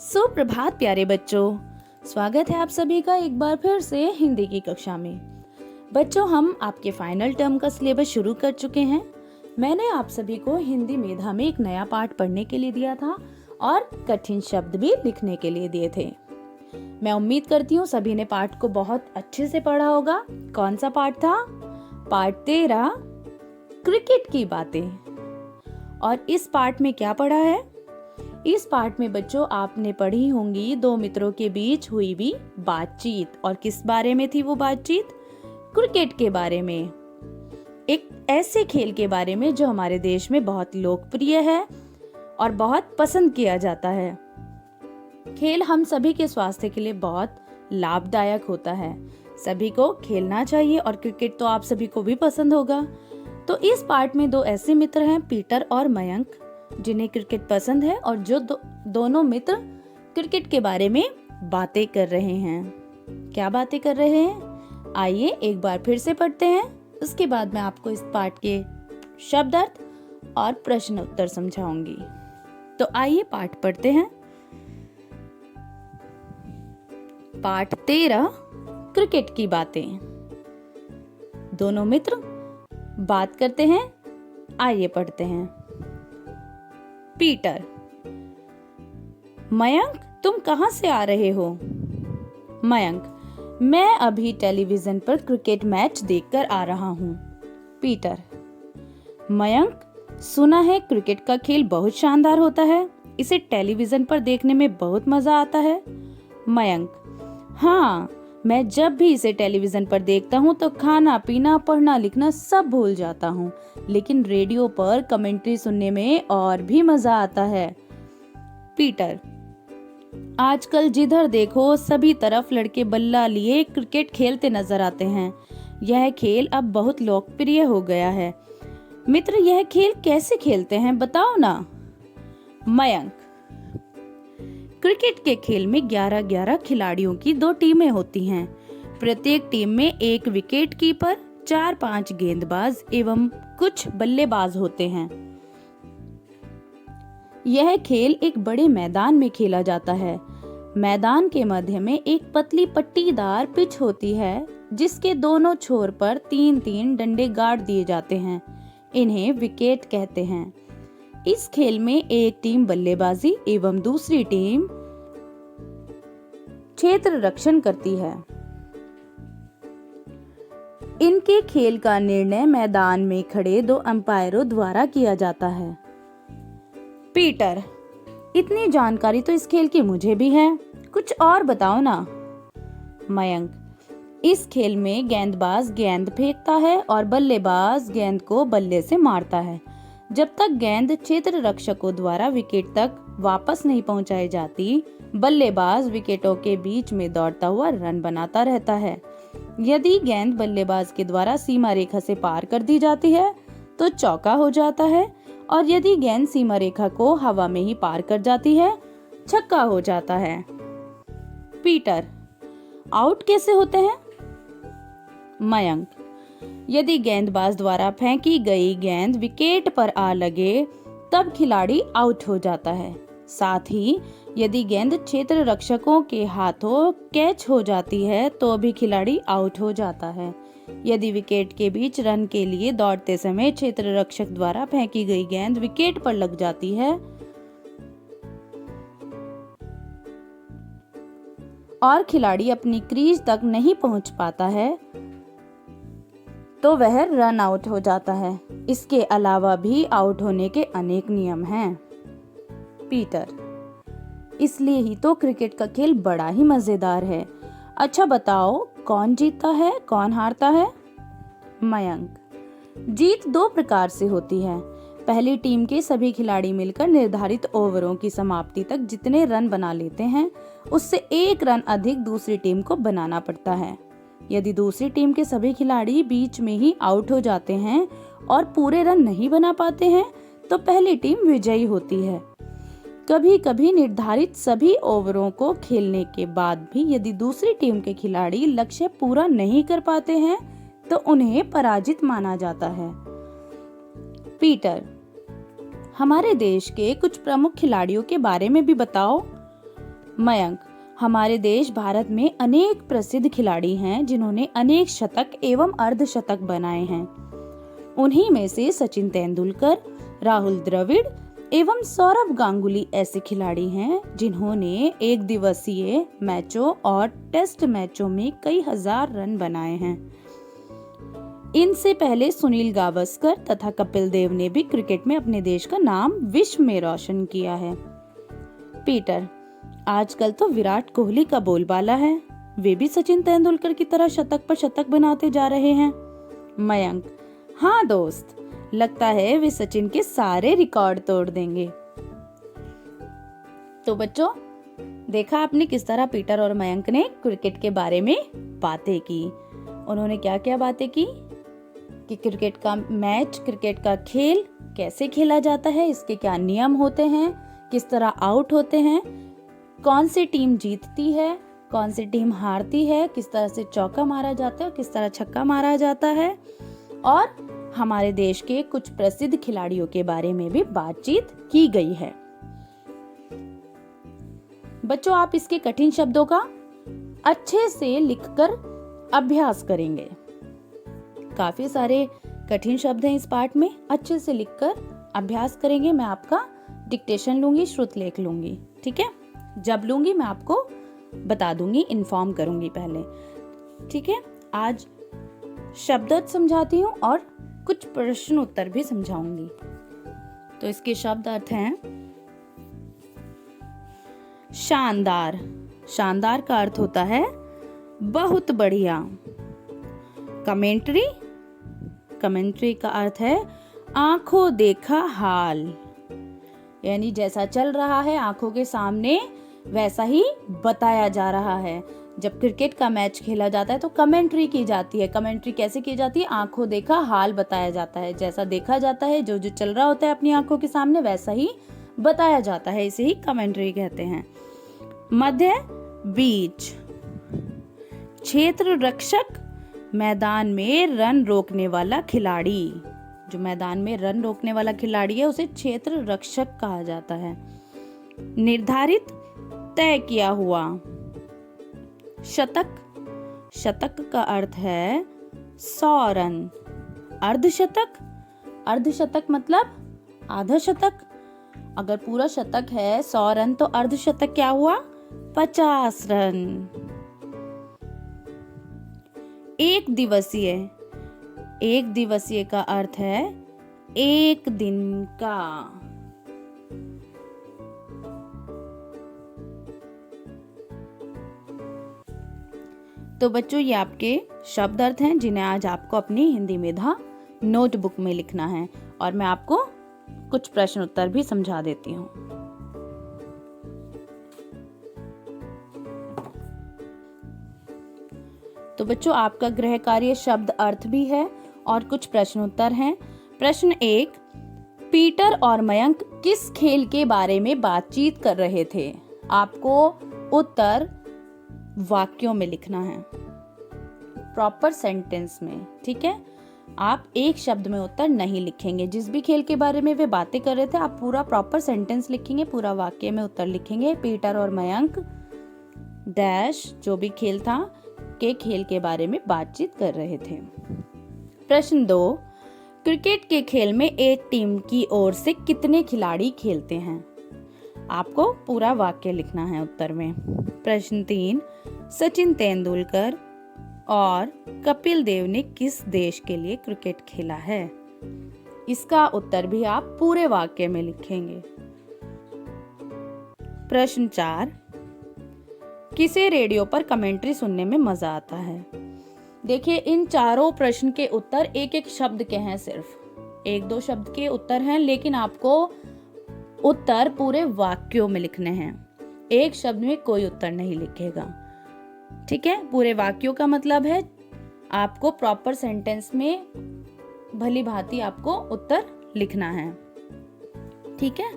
सुप्रभात प्यारे बच्चों, स्वागत है आप सभी का एक बार फिर से हिंदी की कक्षा में। बच्चों, हम आपके फाइनल टर्म का सिलेबस शुरू कर चुके हैं। मैंने आप सभी को हिंदी मेधा में एक नया पाठ पढ़ने के लिए दिया था और कठिन शब्द भी लिखने के लिए दिए थे। मैं उम्मीद करती हूँ सभी ने पाठ को बहुत अच्छे से पढ़ा होगा। कौन सा पाठ था? पाठ 13, क्रिकेट की बातें। और इस पाठ में क्या पढ़ा है? इस पाठ में बच्चों आपने पढ़ी होंगी दो मित्रों के बीच हुई हुई बातचीत। और किस बारे में थी वो बातचीत? क्रिकेट के बारे में, एक ऐसे खेल के बारे में जो हमारे देश में बहुत लोकप्रिय है और बहुत पसंद किया जाता है। खेल हम सभी के स्वास्थ्य के लिए बहुत लाभदायक होता है। सभी को खेलना चाहिए और क्रिकेट तो आप सभी को भी पसंद होगा। तो इस पाठ में दो ऐसे मित्र हैं, पीटर और मयंक, जिन्हें क्रिकेट पसंद है और जो दोनों मित्र क्रिकेट के बारे में बातें कर रहे हैं। क्या बातें कर रहे हैं? आइए एक बार फिर से पढ़ते हैं। उसके बाद मैं आपको इस पाठ के शब्द अर्थ और प्रश्न उत्तर समझाऊंगी। तो आइए पाठ पढ़ते हैं। पाठ 13, क्रिकेट की बातें। दोनों मित्र बात करते हैं। आइए पढ़ते हैं। पीटर: मयंक, तुम कहां से आ रहे हो? मयंक: मैं अभी टेलीविजन पर क्रिकेट मैच देखकर आ रहा हूं। पीटर: मयंक, सुना है क्रिकेट का खेल बहुत शानदार होता है, इसे टेलीविजन पर देखने में बहुत मजा आता है। मयंक: हाँ, मैं जब भी इसे टेलीविजन पर देखता हूँ तो खाना पीना पढ़ना लिखना सब भूल जाता हूँ, लेकिन रेडियो पर कमेंट्री सुनने में और भी मजा आता है। पीटर: आजकल जिधर देखो सभी तरफ लड़के बल्ला लिए क्रिकेट खेलते नजर आते हैं। यह खेल अब बहुत लोकप्रिय हो गया है। मित्र, यह खेल कैसे खेलते हैं बताओ ना। मयंक: क्रिकेट के खेल में 11-11 खिलाड़ियों की 2 टीमें होती हैं। प्रत्येक टीम में एक विकेट कीपर, 4-5 गेंदबाज एवं कुछ बल्लेबाज होते हैं। यह खेल एक बड़े मैदान में खेला जाता है। मैदान के मध्य में एक पतली पट्टीदार पिच होती है, जिसके दोनों छोर पर 3-3 डंडे गाड़ दिए जाते हैं। इन्हें विकेट कहते हैं। इस खेल में एक टीम बल्लेबाजी एवं दूसरी टीम क्षेत्र रक्षण करती है। इनके खेल का निर्णय मैदान में खड़े 2 अंपायरों द्वारा किया जाता है। पीटर: इतनी जानकारी तो इस खेल की मुझे भी है, कुछ और बताओ ना। मयंक: इस खेल में गेंदबाज गेंद फेंकता है और बल्लेबाज गेंद को बल्ले से मारता है। जब तक गेंद क्षेत्र रक्षकों द्वारा विकेट तक वापस नहीं पहुंचाई जाती, बल्लेबाज विकेटों के बीच में दौड़ता हुआ रन बनाता रहता है। यदि गेंद बल्लेबाज के द्वारा सीमा रेखा से पार कर दी जाती है तो चौका हो जाता है, और यदि गेंद सीमा रेखा को हवा में ही पार कर जाती है, छक्का हो जाता है। पीटर: आउट कैसे होते हैं? मयंक: यदि गेंदबाज द्वारा फेंकी गई गेंद विकेट पर आ लगे तब खिलाड़ी आउट हो जाता है। साथ ही यदि गेंद क्षेत्र रक्षकों के हाथों कैच हो जाती है तो भी खिलाड़ी आउट हो जाता है। यदि विकेट के बीच रन के लिए दौड़ते समय क्षेत्र रक्षक द्वारा फेंकी गई गेंद विकेट पर लग जाती है और खिलाड़ी अपनी क्रीज तक नहीं पहुंच पाता है तो वह रन आउट हो जाता है। इसके अलावा भी आउट होने के अनेक नियम हैं। पीटर: इसलिए ही तो क्रिकेट का खेल बड़ा ही मजेदार है। अच्छा बताओ, कौन जीतता है कौन हारता है? मयंक: जीत 2 प्रकार से होती है। पहली टीम के सभी खिलाड़ी मिलकर निर्धारित ओवरों की समाप्ति तक जितने रन बना लेते हैं, उससे 1 रन अधिक दूसरी टीम को बनाना पड़ता है। यदि दूसरी टीम के सभी खिलाड़ी बीच में ही आउट हो जाते हैं और पूरे रन नहीं बना पाते हैं तो पहली टीम विजयी होती है। कभी कभी निर्धारित सभी ओवरों को खेलने के बाद भी यदि दूसरी टीम के खिलाड़ी लक्ष्य पूरा नहीं कर पाते हैं तो उन्हें पराजित माना जाता है। पीटर: हमारे देश के कुछ प्रमुख खिलाड़ियों के बारे में भी बताओ। मयंक, हमारे देश भारत में अनेक प्रसिद्ध खिलाड़ी हैं जिन्होंने अनेक शतक एवं अर्धशतक बनाए हैं। उन्हीं में से सचिन तेंदुलकर, राहुल द्रविड़ एवं सौरव गांगुली ऐसे खिलाड़ी हैं जिन्होंने एक दिवसीय मैचों और टेस्ट मैचों में कई हजार रन बनाए हैं। इनसे पहले सुनील गावस्कर तथा कपिल देव ने भी क्रिकेट में अपने देश का नाम विश्व में रोशन किया है। पीटर, आजकल तो विराट कोहली का बोलबाला है, वे भी सचिन तेंदुलकर की तरह शतक पर शतक बनाते जा रहे हैं। मयंक, हाँ दोस्त, लगता है वे सचिन के सारे रिकॉर्ड तोड़ देंगे। तो बच्चों, देखा आपने किस तरह पीटर और मयंक ने क्रिकेट के बारे में बातें की। उन्होंने क्या क्या बातें की कि क्रिकेट का मैच, क्रिकेट का खेल कैसे खेला जाता है, इसके क्या नियम होते हैं, किस तरह आउट होते हैं, कौन सी टीम जीतती है, कौन सी टीम हारती है, किस तरह से चौका मारा जाता है और किस तरह छक्का मारा जाता है, और हमारे देश के कुछ प्रसिद्ध खिलाड़ियों के बारे में भी बातचीत की गई है। बच्चों, आप इसके कठिन शब्दों का अच्छे से लिखकर अभ्यास करेंगे। काफी सारे कठिन शब्द हैं इस पाठ में, अच्छे से लिखकर अभ्यास करेंगे। मैं आपका डिक्टेशन लूंगी, श्रुत लेख लूंगी, ठीक है। जब लूंगी मैं आपको बता दूंगी, इन्फॉर्म करूंगी पहले, ठीक है। आज शब्दार्थ समझाती हूँ और कुछ प्रश्न उत्तर भी समझाऊंगी। तो इसके शब्द अर्थ हैं शानदार। शानदार का अर्थ होता है बहुत बढ़िया। कमेंट्री, कमेंट्री का अर्थ है आंखों देखा हाल, यानी जैसा चल रहा है आंखों के सामने वैसा ही बताया जा रहा है। जब क्रिकेट का मैच खेला जाता है तो कमेंट्री की जाती है। कमेंट्री कैसे की जाती है? आंखों देखा हाल बताया जाता है, जैसा देखा जाता है, जो जो चल रहा होता है अपनी आंखों के सामने वैसा ही बताया जाता है, इसे ही कमेंट्री कहते हैं। मध्य, बीच। क्षेत्र रक्षक, मैदान में रन रोकने वाला खिलाड़ी। जो मैदान में रन रोकने वाला खिलाड़ी है उसे क्षेत्र रक्षक कहा जाता है। निर्धारित, तय किया हुआ। शतक, शतक का अर्थ है 100 रन। अर्धशतक, अर्धशतक मतलब आधा शतक। अगर पूरा शतक है 100 रन तो अर्धशतक क्या हुआ? 50 रन। एक दिवसीय, एक दिवसीय का अर्थ है एक दिन का। तो बच्चों, ये आपके शब्द अर्थ हैं जिन्हें आज आपको अपनी हिंदी मेधा नोटबुक में लिखना है, और मैं आपको कुछ प्रश्न उत्तर भी समझा देती हूँ। तो बच्चों, आपका गृह कार्य शब्द अर्थ भी है और कुछ प्रश्न उत्तर हैं। प्रश्न 1, पीटर और मयंक किस खेल के बारे में बातचीत कर रहे थे? आपको उत्तर वाक्यों में लिखना है, प्रॉपर सेंटेंस में, ठीक है। आप एक शब्द में उत्तर नहीं लिखेंगे। जिस भी खेल के बारे में वे बातें कर रहे थे आप पूरा प्रॉपर सेंटेंस लिखेंगे, पूरा वाक्य में उत्तर लिखेंगे। पीटर और मयंक डैश, जो भी खेल था के खेल के बारे में बातचीत कर रहे थे। प्रश्न 2, क्रिकेट के खेल में एक टीम की ओर से कितने खिलाड़ी खेलते हैं? आपको पूरा वाक्य लिखना है उत्तर में। प्रश्न 3, सचिन तेंदुलकर और कपिल देव ने किस देश के लिए क्रिकेट खेला है? इसका उत्तर भी आप पूरे वाक्य में लिखेंगे। प्रश्न 4, किसे रेडियो पर कमेंट्री सुनने में मजा आता है? देखिए, इन चारों प्रश्न के उत्तर एक एक शब्द के हैं, सिर्फ 1-2 शब्द के उत्तर हैं, लेकिन आपको उत्तर पूरे वाक्यों में लिखने हैं। एक शब्द में कोई उत्तर नहीं लिखेगा, ठीक है। पूरे वाक्यों का मतलब है आपको प्रॉपर सेंटेंस में भली भांति आपको उत्तर लिखना है, ठीक है।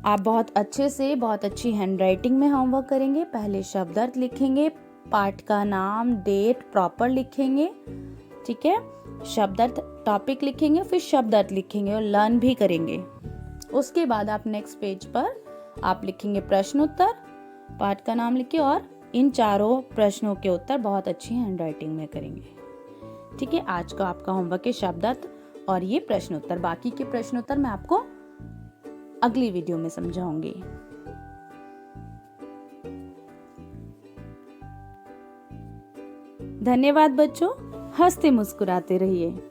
आप बहुत अच्छे से, बहुत अच्छी हैंडराइटिंग में होमवर्क करेंगे। पहले शब्दार्थ लिखेंगे, पाठ का नाम, डेट प्रॉपर लिखेंगे, ठीक है। शब्दार्थ टॉपिक लिखेंगे, फिर शब्दार्थ लिखेंगे और लर्न भी करेंगे। उसके बाद आप नेक्स्ट पेज पर आप लिखेंगे प्रश्न उत्तर, पाठ का नाम लिखिए और इन चारों प्रश्नों के उत्तर बहुत अच्छी हैंडराइटिंग में करेंगे। ठीक है, आज का आपका होमवर्क है शब्दार्थ और ये प्रश्न उत्तर। बाकी के प्रश्न उत्तर मैं आपको अगली वीडियो में समझाऊंगी। धन्यवाद बच्चों, हंसते मुस्कुराते रहिए।